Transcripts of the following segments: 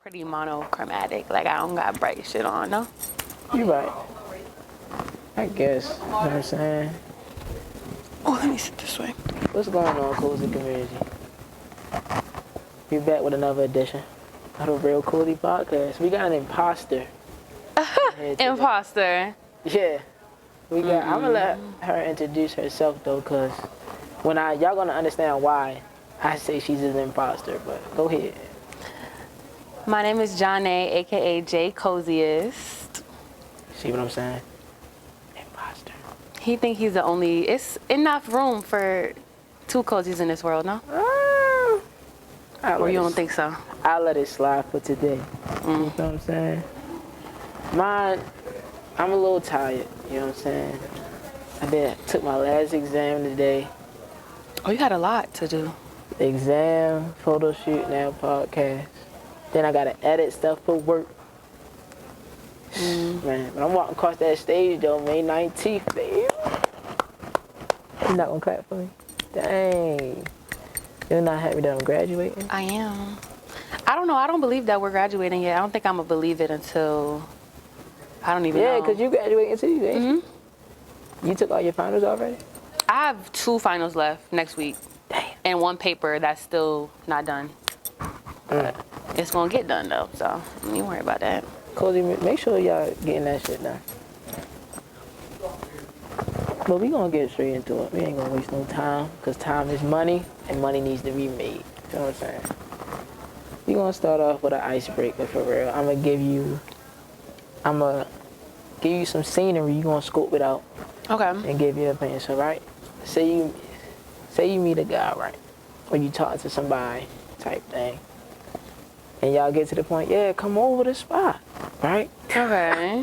pretty monochromatic. Like, I don't got bright shit on, no? You right. I guess. You know what I'm saying? Oh, let me sit this way. What's going on, Cozy Community? We back with another edition of the Real Cozy Podcast. We got an imposter. Imposter. Yeah. I'm gonna let her introduce herself though, cause y'all gonna understand why I say she's an imposter. But go ahead. My name is Janae, aka J Coziest. See what I'm saying? Imposter. He think he's the only. It's enough room for two cozies in this world, no? Or you don't think so? I'll let it slide for today. You know what I'm saying? I'm a little tired. You know what I'm saying? Took my last exam today. Oh, you had a lot to do. Exam, photo shoot, now podcast. Then I gotta edit stuff for work. Man, but I'm walking across that stage though, May 19th, baby. You're not gonna clap for me? Dang. You're not happy that I'm graduating? I am. I don't know. I don't believe that we're graduating yet. I don't think I'm gonna believe it until I don't even know. Yeah, because you graduating too, ain't you? You took all your finals already? I have 2 finals left next week. Damn. And 1 paper that's still not done. It's gonna get done though, so don't even worry about that. Cozy, make sure y'all getting that shit done. But we gonna get straight into it. We ain't gonna waste no time, because time is money, and money needs to be made. You know what I'm saying? We gonna start off with an icebreaker for real. I'm gonna give you some scenery. You gonna scope it out. Okay. And give your opinion. So, right? Say you meet a guy, right? Or you talk to somebody type thing. And y'all get to the point, yeah, come over the spot, right? Okay.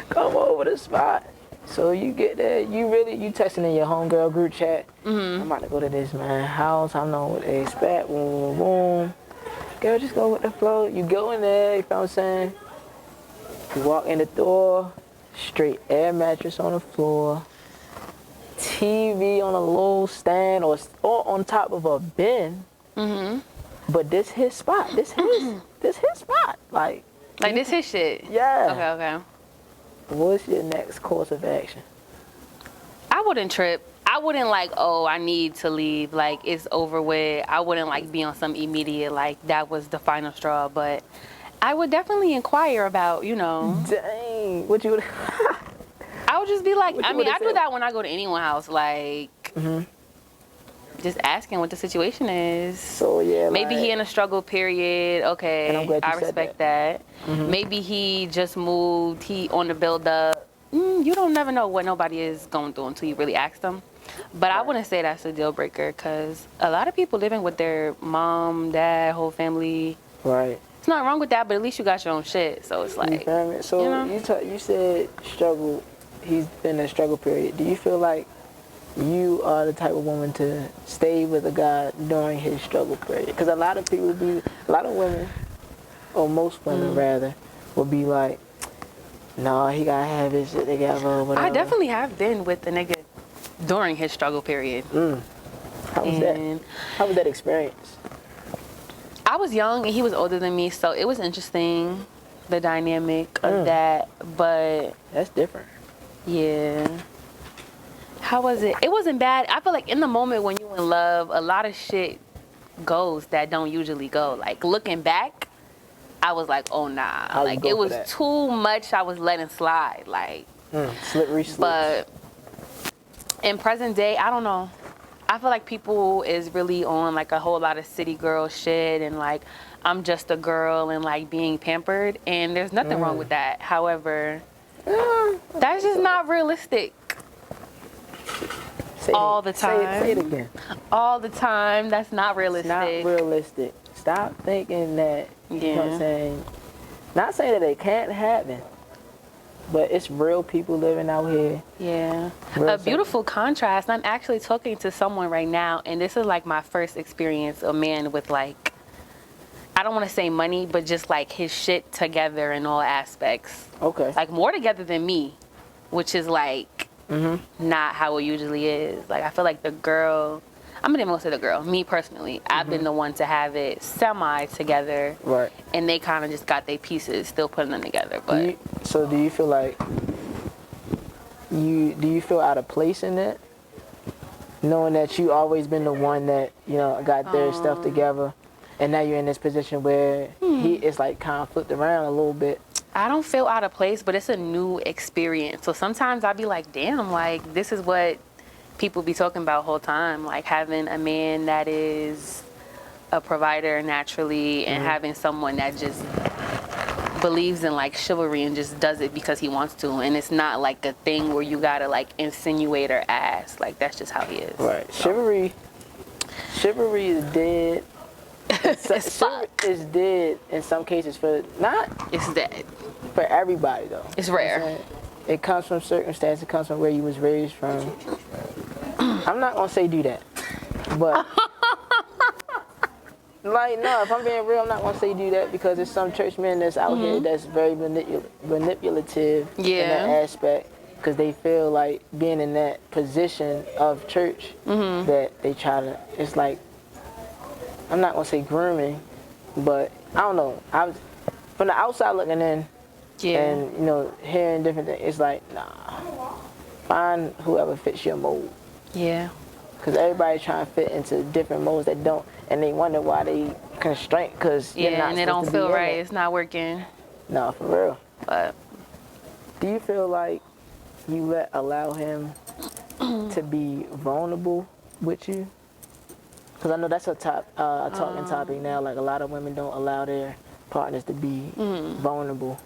Come over the spot. So you get there, you texting in your homegirl group chat. I'm about to go to this man's house. I know what they expect. Boom, boom, boom. Girl, just go with the flow. You go in there, you know what I'm saying? You walk in the door, straight air mattress on the floor, TV on a little stand or on top of a bin. But this his spot. This his spot. Like this his shit. Yeah. Okay. What's your next course of action? I wouldn't trip. I wouldn't I need to leave. Like, it's over with. I wouldn't be on some immediate, that was the final straw. But I would definitely inquire about, Dang. What you would... I would just be like, I do that when I go to anyone's house. Just asking what the situation is. So, yeah. Maybe he in a struggle period. Okay. And I'm glad you I respect that. Maybe he just moved. He on the build up. You don't never know what nobody is going through until you really ask them. But I wouldn't say that's a deal breaker, because a lot of people living with their mom, dad, whole family. Right. It's not wrong with that, but at least you got your own shit. So it's like, so you said struggle. He's been in a struggle period. Do you feel like you are the type of woman to stay with a guy during his struggle period? Because a lot of women, or most women rather, will be like, no, he gotta have his shit together or whatever. I definitely have been with the nigga during his struggle period. How was that? How was that experience? I was young and he was older than me, so it was interesting, the dynamic of that. But that's different. Yeah. How was it? It wasn't bad. I feel like in the moment when you're in love, a lot of shit goes that don't usually go. Like, looking back, I was like, oh nah. Like, it was too much I was letting slide. Like, slippery slopes. But in present day, I don't know. I feel like people is really on a whole lot of city girl shit and I'm just a girl and being pampered, and there's nothing wrong with that. However, that's just not realistic. All the time. Say it again. All the time. That's not realistic. It's not realistic. Stop thinking that, you know what I'm saying? Not saying that it can't happen, but it's real people living out here. Yeah. A beautiful contrast. I'm actually talking to someone right now, and this is my first experience, a man with I don't want to say money, but just his shit together in all aspects. Okay. More together than me, which is not how it usually is. I feel like the girl, I'm gonna say the girl. Me personally, I've been the one to have it semi together, Right. and they kind of just got their pieces, still putting them together. But So do you feel like do you feel out of place in that, knowing that you always been the one that got their stuff together, and now you're in this position where he is like kind of flipped around a little bit? I don't feel out of place, but it's a new experience. So sometimes I'll be like, damn, like this is what people be talking about whole time, like having a man that is a provider naturally and having someone that just believes in like chivalry and just does it because he wants to, and it's not like a thing where you gotta like insinuate or ask. Like that's just how he is. Right. So. Chivalry is dead. It's Chivalry is dead in some cases It's dead. for everybody though. It's You know what I'm rare. saying? It comes from circumstance. It comes from where you was raised from. I'm not gonna say do that, but like no, if I'm being real, I'm not gonna say do that, because there's some churchmen that's out here that's very manipulative in that aspect, because they feel like being in that position of church that they try to. It's like, I'm not gonna say grooming, but I don't know. I was from the outside looking in. Yeah. And hearing different things, it's like, nah, find whoever fits your mold. Yeah. Because everybody's trying to fit into different molds that don't, and they wonder why they constrained, because Yeah, and it don't feel right. It's not working. No, for real. But Do you feel like you allow him to be vulnerable with you? Because I know that's a talking topic now. Like a lot of women don't allow their partners to be vulnerable.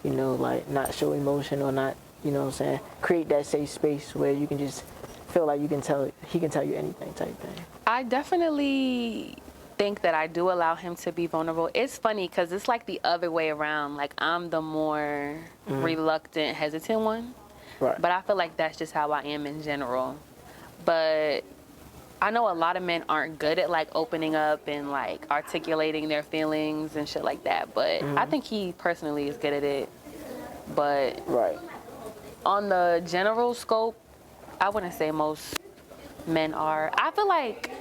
Like not show emotion, or not, what I'm saying, create that safe space where you can just feel like he can tell you anything type thing. I definitely think that I do allow him to be vulnerable. It's funny because it's like the other way around. Like I'm the more reluctant, hesitant one. Right. But I feel like that's just how I am in general. But I know a lot of men aren't good at like opening up and like articulating their feelings and shit like that. But I think he personally is good at it. But Right. on the general scope, I wouldn't say most men are. I feel like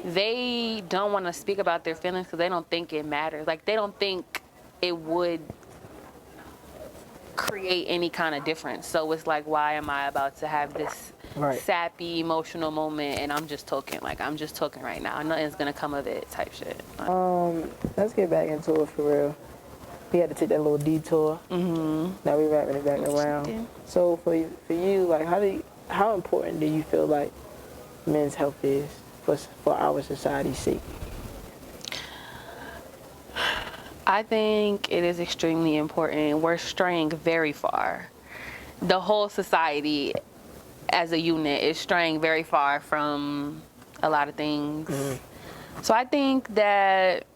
they don't want to speak about their feelings because they don't think it matters. Like they don't think it would create any kind of difference. So it's like, why am I about to have this sappy emotional moment and I'm just talking right now, nothing's gonna come of it type shit. Let's get back into it for real. We had to take that little detour. Now we're wrapping it back around. Yeah. So for you, like how important do you feel like men's health is for our society's sake? I think it is extremely important. We're straying very far. The whole society as a unit is straying very far from a lot of things. So I think that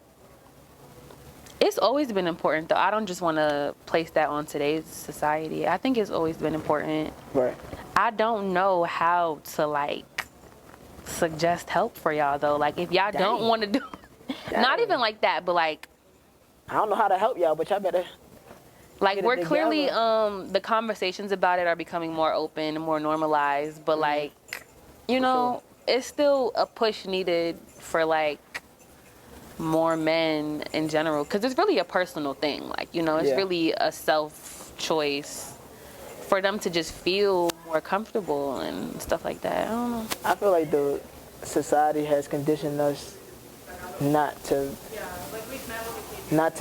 it's always been important, though. I don't just want to place that on today's society. I think it's always been important. Right. I don't know how to, like, suggest help for y'all, though. Like, if y'all don't want to do... Not even like that, but, like... I don't know how to help y'all, but y'all better... Like, we're clearly... the conversations about it are becoming more open and more normalized. But, like, it's still a push needed for, like, more men in general, because it's really a personal thing. Like, it's really a self-choice for them to just feel more comfortable and stuff like that. I don't know. I feel like the society has conditioned us not to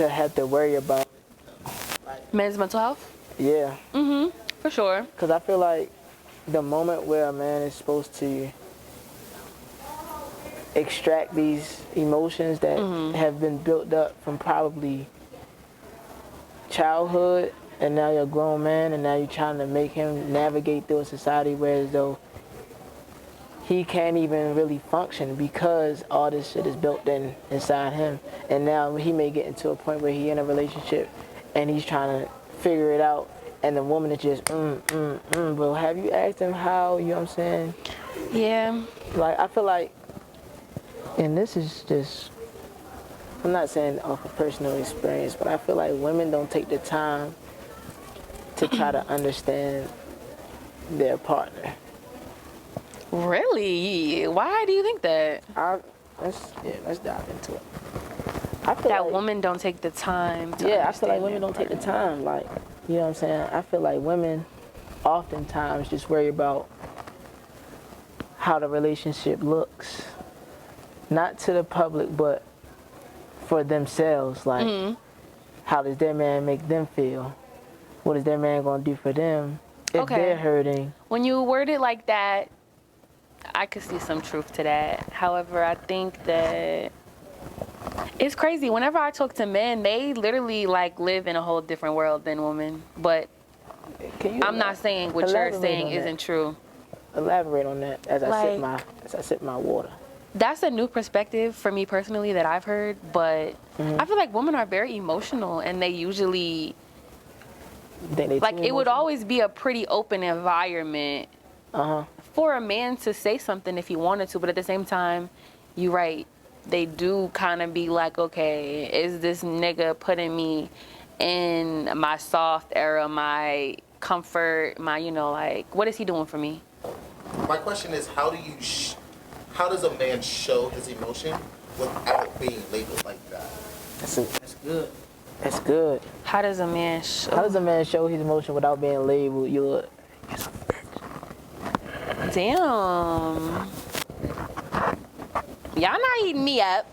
have to worry about men's mental health. Yeah. For sure. Because I feel like the moment where a man is supposed to extract these emotions that have been built up from probably childhood, and now you're a grown man, and now you're trying to make him navigate through a society where as though he can't even really function because all this shit is built inside him. And now he may get into a point where he's in a relationship and he's trying to figure it out, and the woman is just but have you asked him how? You know what I'm saying? Yeah. Like, I feel like, and this is just, I'm not saying off of personal experience, but I feel like women don't take the time to try to understand their partner. Really? Why do you think that? Let's dive into it. I feel That like, women don't take the time to yeah, I feel like understand women their don't take the partner. time. Like, you know what I'm saying? I feel like women oftentimes just worry about how the relationship looks, not to the public, but for themselves. Like, how does their man make them feel? What is their man gonna do for them if Okay. they're hurting? When you word it like that, I could see some truth to that. However, I think that it's crazy. Whenever I talk to men, they literally like live in a whole different world than women. But Can you I'm not saying what you're elaborate saying on that? isn't true. Elaborate on that as Like- I sip my water. That's a new perspective for me personally that I've heard, but I feel like women are very emotional and they usually You think they like too it would emotional? always be a pretty open environment for a man to say something if he wanted to, but at the same time, you're right. They do kind of be like, okay, is this nigga putting me in my soft era, my comfort, my, like, what is he doing for me? My question is, how does a man show his emotion without being labeled like that? That's good. That's good. How does a man show? How does a man show his emotion without being labeled? Damn. Y'all not eating me up.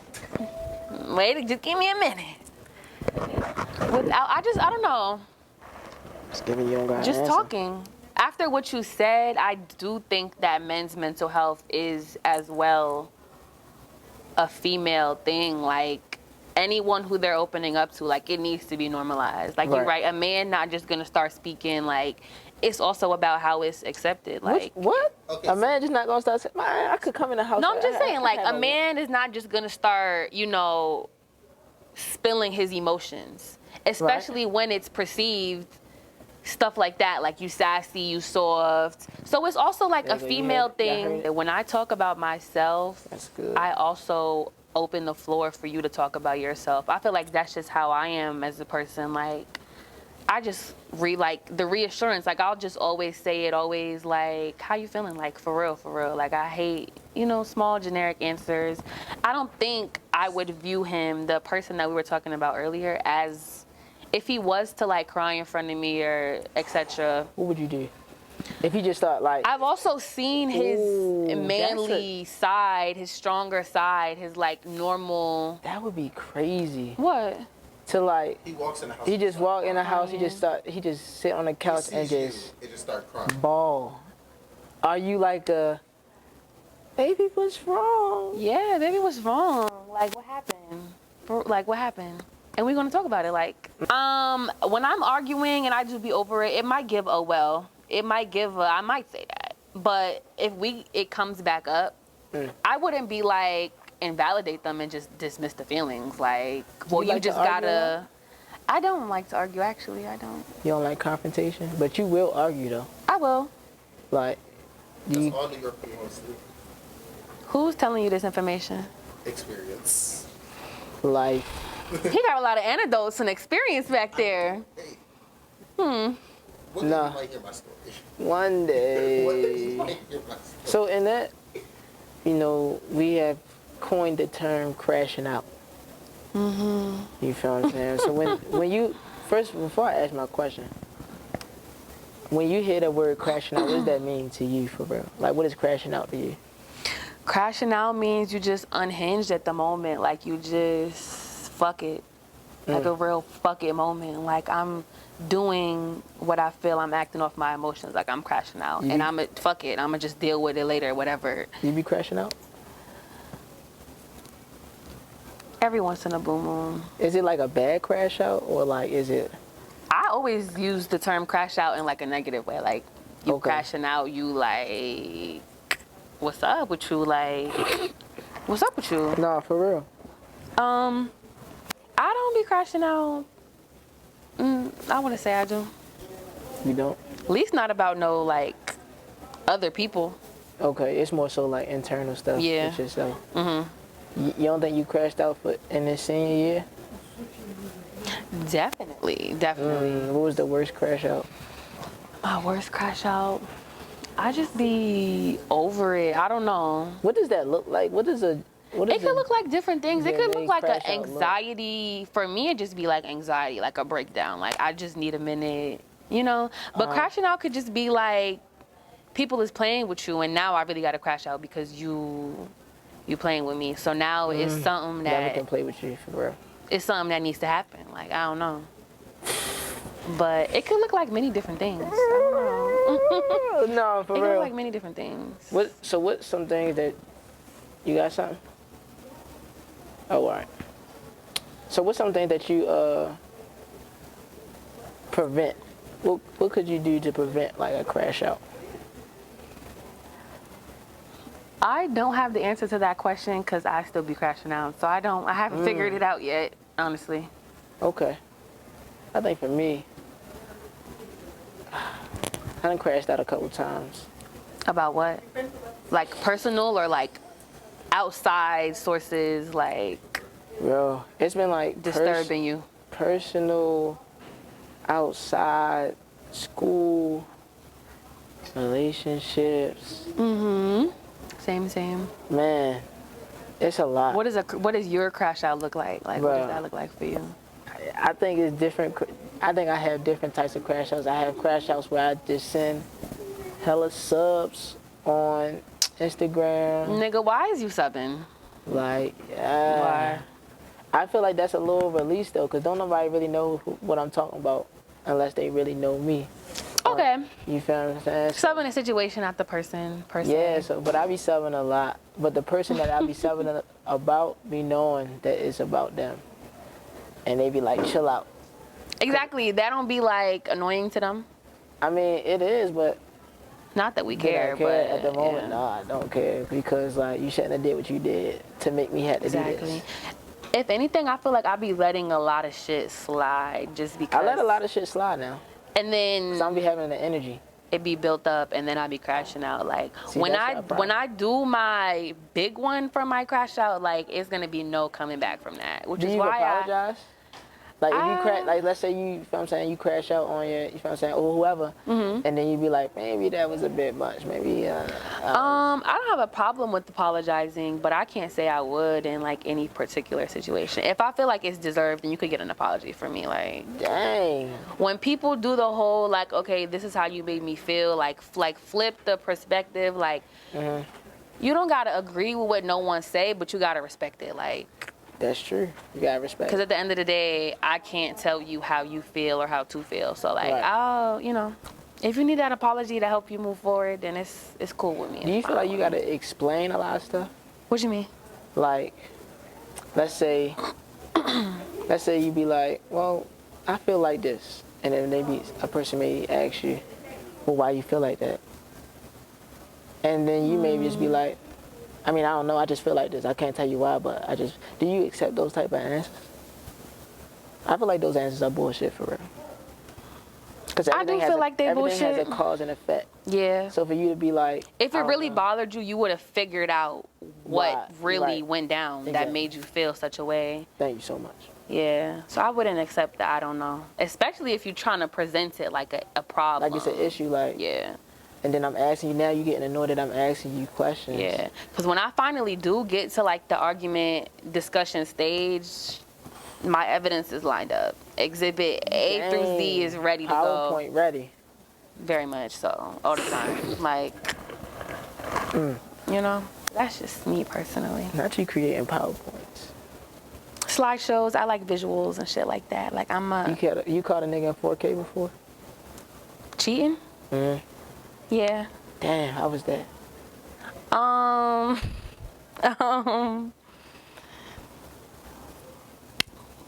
Wait, just give me a minute. I don't know. Just giving you don't Just talking. After what you said, I do think that men's mental health is as well a female thing. Like anyone who they're opening up to, like it needs to be normalized. Like you're right, a man not just gonna start speaking. Like it's also about how it's accepted. Like what? Okay, A man just not gonna start saying, "Man, I could come in the house." no, I'm just saying, I like have a man is not just gonna start, spilling his emotions, especially when it's perceived. Stuff like that, like you sassy, you soft. So it's also like a female thing. When I talk about myself, That's good. I also open the floor for you to talk about yourself. I feel like that's just how I am as a person. Like I just like the reassurance. Like I'll just always say it, always like, how you feeling? Like for real. Like I hate, small generic answers. I don't think I would view him, the person that we were talking about earlier, as if he was to like cry in front of me or etc. What would you do if he just start like? I've also seen his manly side, his stronger side, his like normal. That would be crazy. What? To like, He walks in the house. he just walk in the house. He just sit on the couch and just start crying. bawl. Are you like a baby? What's wrong? Yeah, baby, what's wrong? Like what happened? Like what happened? And we're gonna talk about it. Like, when I'm arguing and I just be over it, it might give a well. It might give a, I might say that. But if it comes back up, I wouldn't be like invalidate them and just dismiss the feelings. Like, well, you just gotta. I don't like to argue. Actually, I don't. You don't like confrontation, but you will argue though. I will. Like, That's all New York people want to see. Who's telling you this information? Experience. life. He got a lot of anecdotes and experience back there. One day Nah. you might hear my story. One One day you day. might hear my story. So in that, we have coined the term crashing out. You feel what I'm saying? So when you first, before I ask my question, when you hear the word crashing out, what does that mean to you for real? Like, what is crashing out to you? Crashing out means you just unhinged at the moment. Like you just fuck it. Like a real fuck it moment. Like I'm doing what I feel, I'm acting off my emotions. Like I'm crashing out. And I'm fuck it. I'm gonna just deal with it later, whatever. You be crashing out? Every once in a blue moon. Is it like a bad crash out, or like is it? I always use the term crash out in like a negative way. Like you crashing out, you like, what's up with you? Like, what's up with you? Nah, for real. I don't be crashing out. I want to say I do. You don't? At least not about no like other people. Okay, it's more so like internal stuff. Yeah. With yourself. You don't think you crashed out in this senior year? Definitely. What was the worst crash out? My worst crash out. I just be over it. I don't know. What does that look like? What is It could look like different things. It could they look like an crash out look? anxiety. For me, it just be like anxiety, like a breakdown. Like I just need a minute, you know. But crashing out could just be like people is playing with you, and now I really got to crash out because you playing with me. So now it's something Never that can play with you for real. it's something that needs to happen. Like I don't know. But it could look like many different things. I don't know. No, for It could real. look like many different things. What's some things that you got something? Oh, all right. So what's something that you prevent? What could you do to prevent like a crash out? I don't have the answer to that question because I still be crashing out. So I haven't figured it out yet, honestly. Okay. I think for me, I done crashed out a couple times. About what? Like personal or like outside sources, like Bro, it's been like disturbing you? personal, outside, school, relationships. Same. Man, it's a lot. What does your crash out look like? Like what does Bruh. that look like for you? I think it's different. I think I have different types of crash outs. I have crash outs where I just send hella subs on Instagram. Nigga, why is you subbing? Like, Why? I feel like that's a little release though, because don't nobody really know what I'm talking about unless they really know me. Okay. You feel what I'm saying? Subbing a situation, not the person. Yeah, so, but I be subbing a lot. But the person that I be subbing about be knowing that it's about them. And they be like, chill out. Exactly. That don't be like annoying to them. I mean, it is, but Not that we did I care, care but at the moment? yeah. No, I don't care because like you shouldn't have did what you did to make me have to do Exactly. this. If anything, I feel like I be letting a lot of shit slide just because. I let a lot of shit slide now. And then Cause I don't be having the energy. it be built up, and then I be crashing out. Like See, when that's our problem. when I do my big one for my crash out, like it's gonna be no coming back from that. Which Do is you why apologize? Like if you crash, like let's say you feel what I'm saying, you crash out on your, you feel what I'm saying, or whoever, and then you be like, maybe that was a bit much, maybe. I don't have a problem with apologizing, but I can't say I would in like any particular situation. If I feel like it's deserved, then you could get an apology from me. Like Dang. when people do the whole like, okay, this is how you made me feel, like flip the perspective, like you don't gotta agree with what no one say, but you gotta respect it, like. That's true. You gotta respect. Because at the end of the day, I can't tell you how you feel or how to feel. So like, Right. I'll, you know, if you need that apology to help you move forward, then it's cool with me. Do you feel like you gotta explain a lot of stuff? What you mean? Like, let's say you be like, well, I feel like this, and then maybe a person may ask you, well, why you feel like that? And then you may just be like, I mean, I don't know, I just feel like this. I can't tell you why, but do you accept those type of answers? I feel like those answers are bullshit for real. Because I do feel like they everything has bullshit. a cause and effect. Yeah. So for you to be like, If I it don't really know. bothered you, you would have figured out what Right, really right. went down that Exactly. made you feel such a way. Thank you so much. Yeah. So I wouldn't accept that. I don't know. Especially if you're trying to present it like a problem. Like it's an issue, like, Yeah. and then I'm asking you now, you getting annoyed that I'm asking you questions. Yeah. Because when I finally do get to like the argument discussion stage, my evidence is lined up. Exhibit A through Z is ready to go. PowerPoint ready. Very much so. All the time. Like, you know, that's just me personally. Not you creating PowerPoints. Slideshows, I like visuals and shit like that. Like, I'm You caught a nigga in 4K before? cheating? Yeah. Damn, how was that?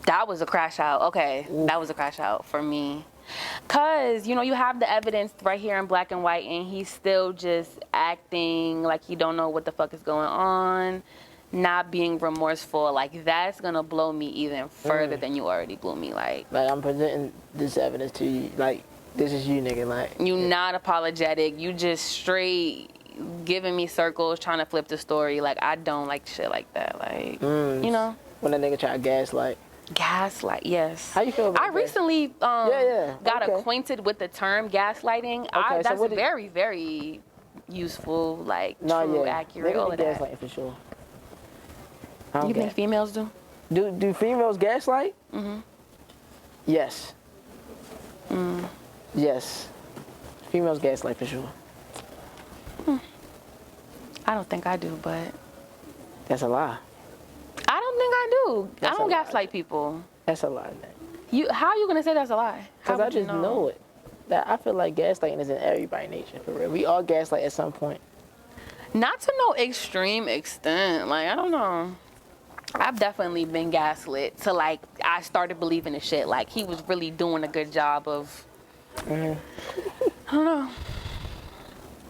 That was a crash out. Okay, that was a crash out for me. Cause you know you have the evidence right here in black and white, and he's still just acting like he don't know what the fuck is going on, not being remorseful. Like that's gonna blow me even further than you already blew me. Like I'm presenting this evidence to you. Like, this is you, nigga. Like, you not apologetic. You just straight giving me circles, trying to flip the story. Like I don't like shit like that. Like you know. when a nigga try to gaslight. Gaslight, yes. How you feel about I that? recently got okay. acquainted with the term gaslighting. Okay, so That's what did- very, very useful, like No, true, yeah. accurate, all of Women that. gaslighting for sure. I don't You think gas- females do? Do females gaslight? Yes. Yes. Females gaslight for sure. I don't think I do, but That's a lie. I don't think I do. That's I don't a lie. gaslight people. That's a lie, man. How are you gonna say that's a lie? How Because I would you just know it. That I feel like gaslighting is in everybody's nature, for real. We all gaslight at some point. Not to no extreme extent. Like, I don't know. I've definitely been gaslit to, like, I started believing the shit. Like, he was really doing a good job of, I don't know.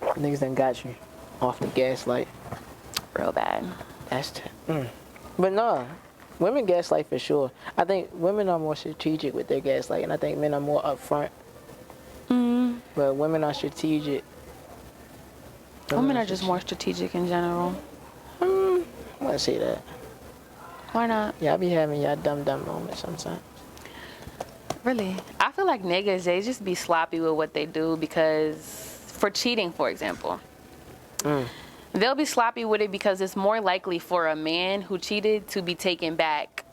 Niggas done got you off the gaslight. Real bad. But no, women gaslight for sure. I think women are more strategic with their gaslight, and I think men are more upfront. But women are strategic. Women are just more strategic in general. I wouldn't say that. Why not? Y'all be having y'all dumb moments sometimes. Really? I feel like niggas, they just be sloppy with what they do because, for cheating, for example, they'll be sloppy with it because it's more likely for a man who cheated to be taken back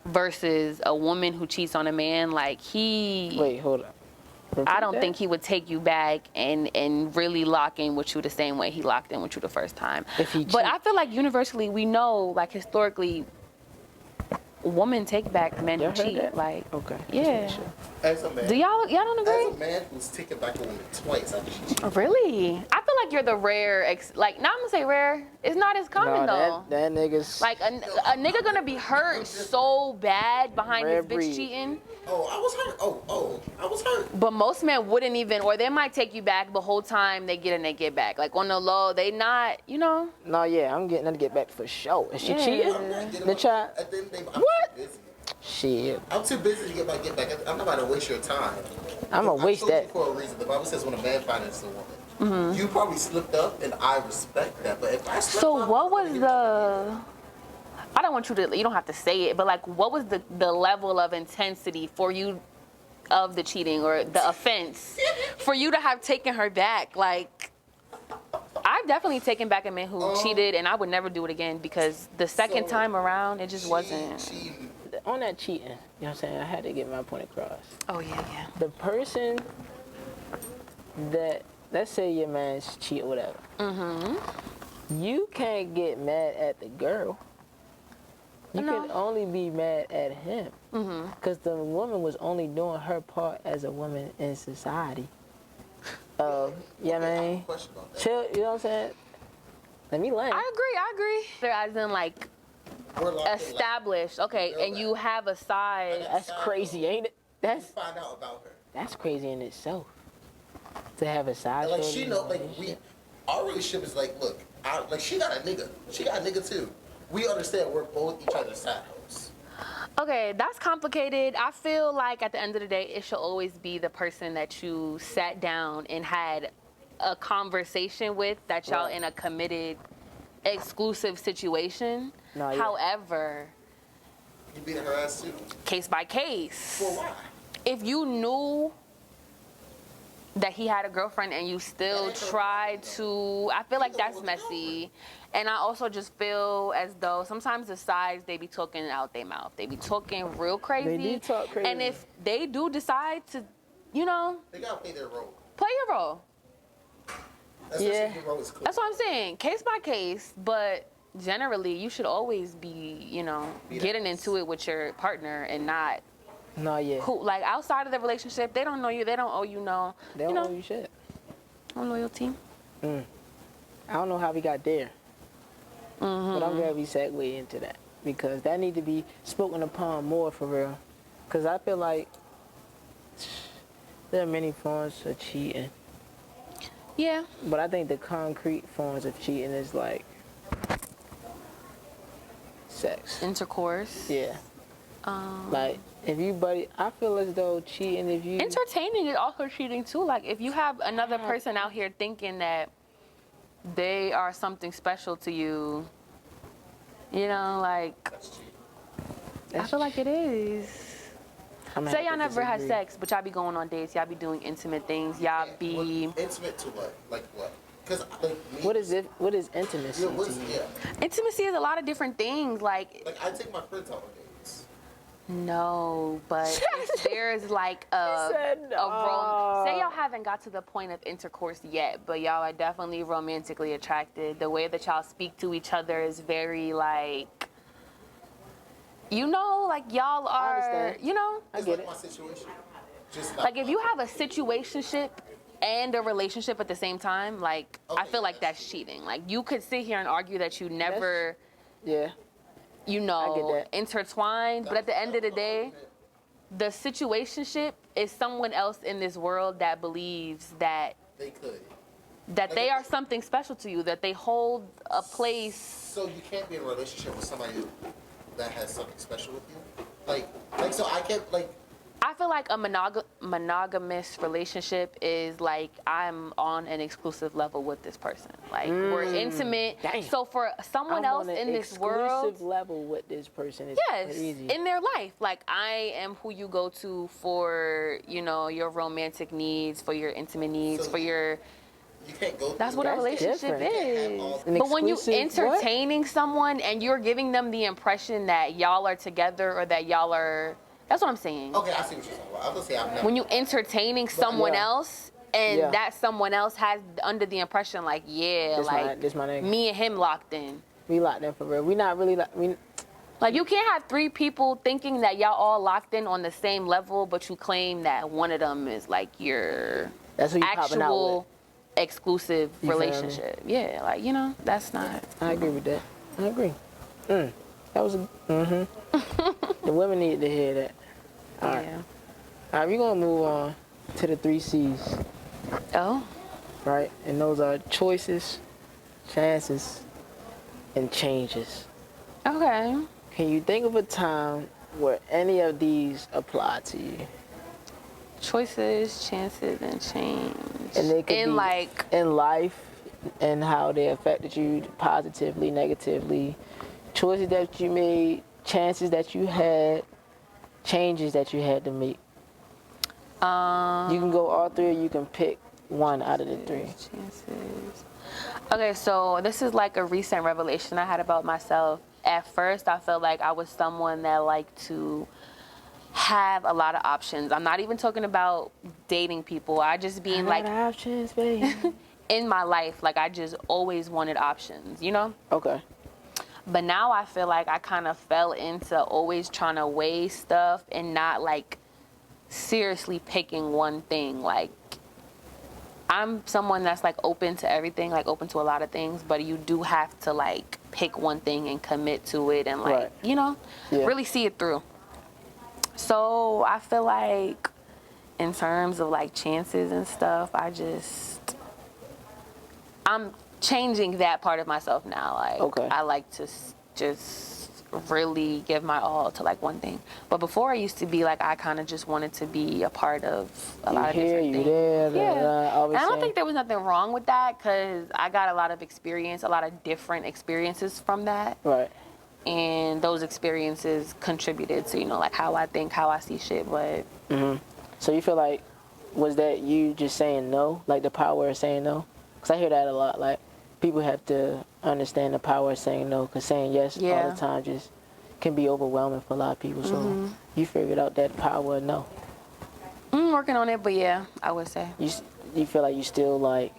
versus a woman who cheats on a man. Like, Wait, hold up. I don't think he would take you back and really lock in with you the same way he locked in with you the first time. But I feel like universally we know, like, historically, women take back men who cheat. That? Like, okay. Yeah. As a man, Do y'all don't agree? as a man who's taken back a woman twice after she cheated. Really? I feel like you're the rare, like, not I'm gonna say rare, it's not as common though. That nigga's Like, a nigga gonna be hurt so bad behind Rare his bitch breed. cheating, Oh, I was hurt. I was hurt. but most men wouldn't even, or they might take you back the whole time they get in, they get back. Like, on the low, they not, you know? No, yeah, I'm getting her to get back for sure. Is she Yeah. cheating? I'm not getting The child? At the end of the day, What? Too busy. Shit. I'm too busy to get back. I'm not about to waste your time. I'm gonna waste I told that. you for a reason. The Bible says when a man finances a woman, you probably slipped up, and I respect that. But if I slipped So up, what was I don't want you to, you don't have to say it, but like, what was the level of intensity for you of the cheating or the offense for you to have taken her back? Like, I've definitely taken back a man who cheated, and I would never do it again because the second time around, it just wasn't. On that cheating, you know what I'm saying? I had to get my point across. Oh, yeah. The person that, let's say your man's cheat or whatever. You can't get mad at the girl. You can only be mad at him. Because the woman was only doing her part as a woman in society. Yeah, man. Chill, you know what I'm saying? Let me land. I agree. As in, like, established. Okay, and you have a side. That's crazy, ain't it? That's find out about her. That's crazy in itself. To have a side. And like she know, like our relationship is like, look, like she got a nigga. She got a nigga too. We understand we're both each other's side hoes. Okay, that's complicated. I feel like at the end of the day, it should always be the person that you sat down and had a conversation with, that y'all in a committed, exclusive situation. No, yeah. However, You beating her ass too. case by case. For why? If you knew that he had a girlfriend and you still tried to, I feel like that's messy. And I also just feel as though sometimes the sides, they be talking out their mouth. They be talking real crazy. They do talk crazy. And if they do decide to, you know, They gotta play their role. play your role. Especially Yeah. if your role is cool. That's what I'm saying. Case by case, but generally you should always be, you know, getting into it with your partner and not No, yeah. who, like, outside of the relationship, they don't know you, they don't owe you no, They don't owe you shit. no loyalty. I don't know how we got there. But I'm glad we segued into that. Because that need to be spoken upon more for real. Because I feel like there are many forms of cheating. Yeah. But I think the concrete forms of cheating is like sex. Intercourse. Yeah. Like, if you buddy, I feel as though cheating, if you... Entertaining is also cheating too. Like, if you have another person out here thinking that they are something special to you, you know, like, I feel like it is. Say y'all never had sex, but y'all be going on dates, y'all be doing intimate things, y'all be... Intimate to what? Like what? Because like me, What is it? What is intimacy yeah, to you? yeah. Intimacy is a lot of different things. Like, Like I take my friends out on dates. no, but if there's like said no. say y'all haven't got to the point of intercourse yet, but y'all are definitely romantically attracted. The way that y'all speak to each other is very like, you know, like y'all are, understand. you know, It's get like it. my situation. Just like if you have a situationship and a relationship at the same time, like I Okay, feel like that's that's cheating. Like you could sit here and argue that you never, Yeah. you I know, get that. intertwined, but at the end of the day, the situationship is someone else in this world that believes that they could. they are something special to you, that they hold a place. So you can't be in a relationship with somebody that has something special with you. Like so I can't like. I feel like a monogamous relationship is like I'm on an exclusive level with this person. Like we're intimate. Dang. So for someone I'm else on an in this world, exclusive level with this person is yes, crazy. in their life, like I am who you go to for, you know, your romantic needs, for your intimate needs, So for your. You can't go. That's what a That's relationship different. is. An But when you exclusive what? entertaining someone and you're giving them the impression that y'all are together or that y'all are, that's what I'm saying. Okay, I see what you're talking about. I was gonna say I've never. When you entertaining someone Yeah. else and Yeah. that someone else has under the impression like, yeah, This my nigga. me and him locked in. We locked in for real. We not really Like you can't have three people thinking that y'all all locked in on the same level, but you claim that one of them is like your that's who you popping out actual with. exclusive You feel me? relationship. Yeah, like, you know, that's not. I agree with that. I agree. That was a The women need to hear that. All right. Yeah. All right, we're gonna move on to the 3 C's, Oh. right? And those are choices, chances, and changes. Okay. Can you think of a time where any of these apply to you? Choices, chances, and change. And they could in be like in life and how they affected you positively, negatively. Choices that you made, chances that you had, changes that you had to make. You can go all 3 or you can pick one out of the 3. chances. Okay, so this is like a recent revelation I had about myself. At first, I felt like I was someone that liked to have a lot of options. I'm not even talking about dating people. I just being like options, baby. in my life, like I just always wanted options, you know? Okay. But now I feel like I kind of fell into always trying to weigh stuff and not like seriously picking one thing. Like I'm someone that's like open to everything, like open to a lot of things, but you do have to like pick one thing and commit to it and like, Right. you know, Yeah. really see it through. So I feel like in terms of like chances and stuff, I'm changing that part of myself now. Like Okay. I like to just really give my all to like one thing. But before I used to be like I kind of just wanted to be a part of a lot of here, different you things. there, Yeah. always And I don't saying- think there was nothing wrong with that because I got a lot of experience, a lot of different experiences from that. Right. And those experiences contributed to, you know, like how I think, how I see shit. But So you feel like, was that you just saying no? Like the power of saying no? Because I hear that a lot. Like people have to understand the power of saying no because saying yes all Yeah. the time just can be overwhelming for a lot of people. So you figured out that power of no. I'm working on it, but yeah, I would say. You feel like you still like,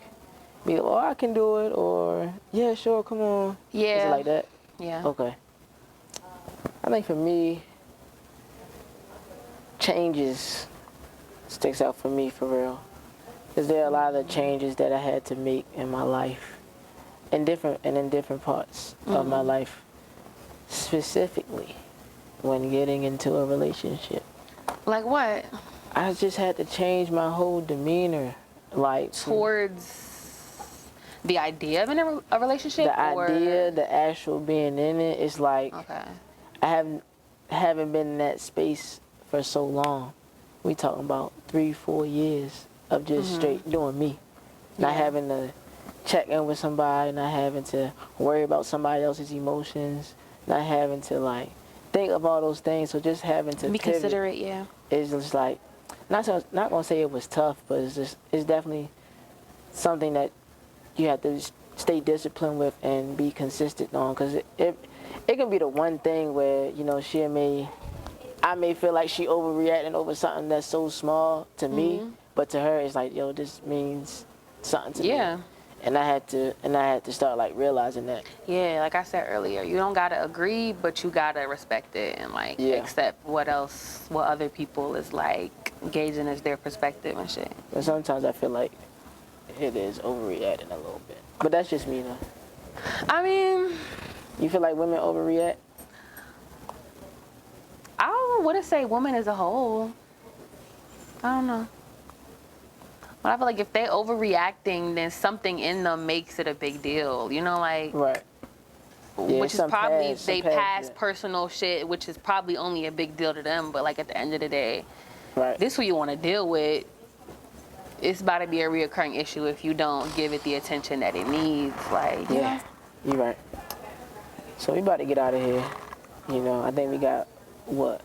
be like, oh, I can do it, or yeah, sure, come on. Yeah. Is it like that? Yeah. Okay. I think for me, changes sticks out for me for real. Because there are a lot of changes that I had to make in my life, in different parts of my life, specifically when getting into a relationship. Like what? I just had to change my whole demeanor, like Towards the idea of a relationship? the or? idea, the actual being in it. It's like Okay. I haven't been in that space for so long. We talking about 3-4 years of just straight doing me, not Yeah. having to check in with somebody, not having to worry about somebody else's emotions, not having to like think of all those things. So just having to Be pivot considerate, yeah. is just like not gonna say it was tough, but it's definitely something that you have to stay disciplined with and be consistent on, because it can be the one thing where, you know, I may feel like she overreacting over something that's so small to me, but to her it's like, yo, this means something to me. Yeah. And I had to start like realizing that. Yeah, like I said earlier, you don't gotta agree, but you gotta respect it and like accept what other people is like gauging as their perspective and shit. But sometimes I feel like it is overreacting a little bit. But that's just me though. I mean, you feel like women overreact? I wouldn't say women as a whole. I don't know. But I feel like if they overreacting, then something in them makes it a big deal. You know, like, right. Yeah, which is probably they past yeah. personal shit, which is probably only a big deal to them. But like at the end of the day, right. This who you want to deal with. It's about to be a reoccurring issue if you don't give it the attention that it needs. Like, yeah, you're right. So we about to get out of here. You know, I think we got what,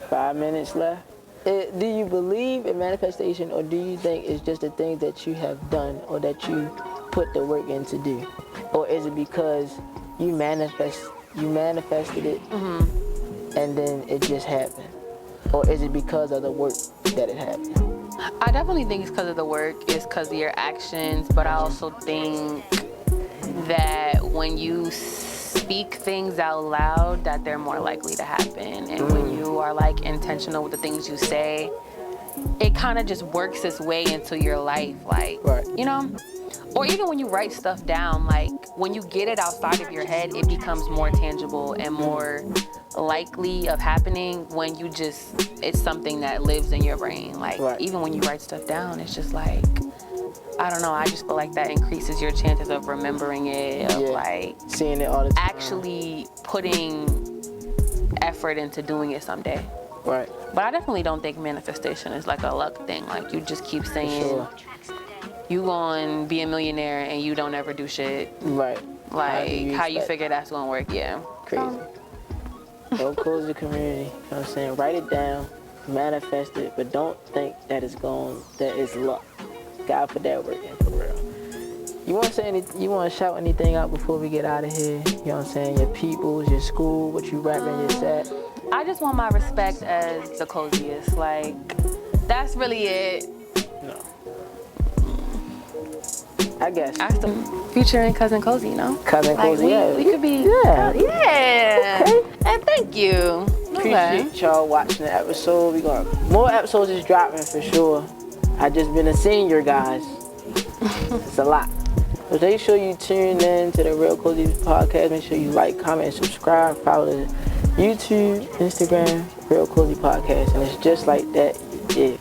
5 minutes left. Do you believe in manifestation, or do you think it's just the things that you have done or that you put the work in to do? Or is it because you manifested it and then it just happened? Or is it because of the work that it happened? I definitely think it's because of the work, it's because of your actions, but I also think that when you speak things out loud, that they're more likely to happen. And when you are like intentional with the things you say, it kind of just works its way into your life, like, you know? Or even when you write stuff down, like when you get it outside of your head, it becomes more tangible and more likely of happening when you just, it's something that lives in your brain. Like even when you write stuff down, it's just like, I don't know, I just feel like that increases your chances of remembering it, of like seeing it all the time, actually putting effort into doing it someday. Right. But I definitely don't think manifestation is like a luck thing. Like you just keep saying you gonna be a millionaire and you don't ever do shit. Right. Like how you figure that's gonna work, Crazy. Don't close the community. You know what I'm saying? Write it down, manifest it, but don't think that it's luck. God put that work in for real. You want to say anything? You want to shout anything out before we get out of here? You know what I'm saying? Your peoples, your school, what you rapping, your set. I just want my respect as the coziest. Like that's really it. No. I guess. Featuring Cousin Cozy, you know? Cousin like Cozy, yeah. We could be. Yeah. Okay. And thank you. Appreciate y'all watching the episode. We got more episodes is dropping for sure. I just been a senior, guys. It's a lot. So make sure you tune in to the Real Cozy Podcast. Make sure you like, comment, and subscribe. Follow the YouTube, Instagram, Real Cozy Podcast. And it's just like that. Yeah.